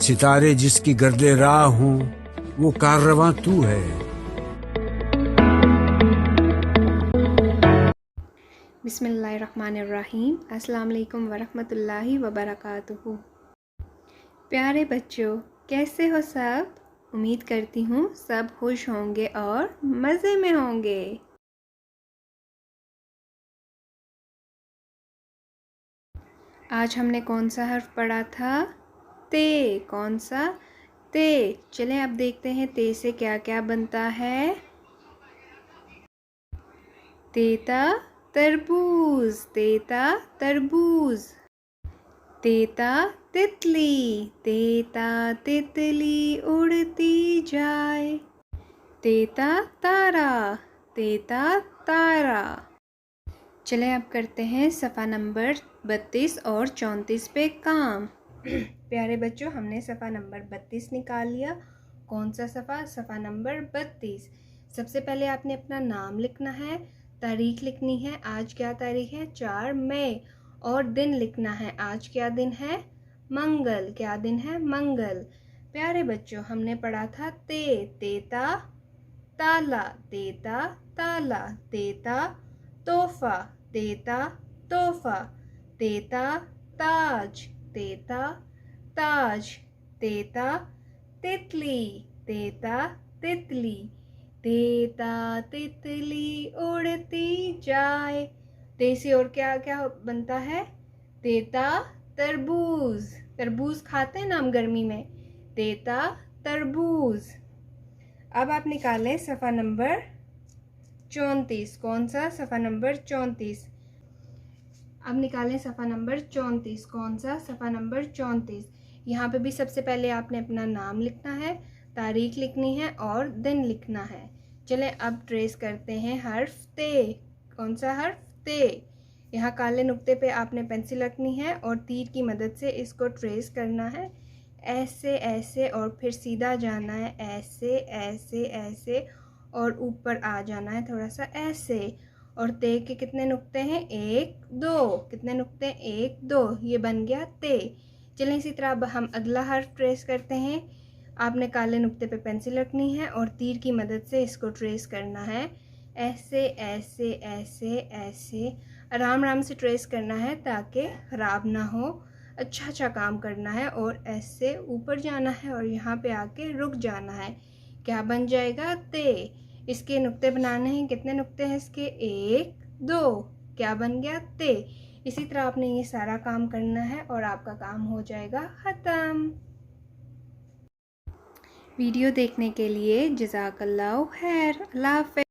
सितारे जिसकी गर्दे राह हूँ वो काररवां तू है। बिस्मिल्लाहिर्रहमानिर्रहीम। अस्सलाम वालेकुम वरहमतुल्लाहि वबरकातुहू। प्यारे बच्चों, कैसे हो सब? उम्मीद करती हूँ सब खुश होंगे और मज़े में होंगे। आज हमने कौन सा हर्फ पढ़ा था? ते। कौन सा? ते। चलें अब देखते हैं ते से क्या क्या बनता है। तेता तरबूज, तेता तरबूज। तेता तितली, तेता तितली उड़ती जाए। तेता तारा, तेता तारा। चलें अब करते हैं सफ़ा नंबर 32 और 34 पे काम। प्यारे बच्चों, हमने सफ़ा नंबर 32 निकाल लिया। कौन सा सफ़ा? सफ़ा नंबर 32। सबसे पहले आपने अपना नाम लिखना है, तारीख लिखनी है। आज क्या तारीख है? 4 मई। और दिन लिखना है। आज क्या दिन है? मंगल। क्या दिन है? मंगल। प्यारे बच्चों, हमने पढ़ा था तेता ताला, तेता ताला। तेता तोहफा, तेता तोहफा। तेता ताज, तेता ताज। तेता तितली, तेता तितली। तेता तितली उड़ती जाए। ते से और क्या क्या बनता है? तेता तरबूज, तरबूज खाते हैं ना हम गर्मी में। तेता तरबूज। अब आप निकालें सफ़ा नंबर 34। कौन सा? सफ़ा नंबर 34। अब निकालें सफ़ा नंबर 34। कौन सा? सफ़ा नंबर 34। यहाँ पे भी सबसे पहले आपने अपना नाम लिखना है, तारीख लिखनी है और दिन लिखना है। चलें अब ट्रेस करते हैं हर्फ ते। कौन सा हर्फ? ते। यहाँ काले नुक्ते पे आपने पेंसिल रखनी है और तीर की मदद से इसको ट्रेस करना है। ऐसे ऐसे और फिर सीधा जाना है। ऐसे ऐसे ऐसे और ऊपर आ जाना है थोड़ा सा ऐसे। और ते के कितने नुक्ते हैं? 1 2। कितने नुक्ते हैं? 1 2। ये बन गया ते। चलें इसी तरह अब हम अगला हर्फ ट्रेस करते हैं। आपने काले नुक्ते पे पेंसिल रखनी है और तीर की मदद से इसको ट्रेस करना है। ऐसे ऐसे ऐसे ऐसे आराम आराम से ट्रेस करना है ताकि ख़राब ना हो। अच्छा काम करना है और ऐसे ऊपर जाना है और यहाँ पे आके रुक जाना है। क्या बन जाएगा? ते। इसके नुक्ते बनाने हैं। कितने नुक्ते हैं इसके? 1 2। क्या बन गया? ते। इसी तरह आपने ये सारा काम करना है और आपका काम हो जाएगा ख़त्म। वीडियो देखने के लिए जज़ाकल्लाहु खैर। अल्लाह हाफ़िज़।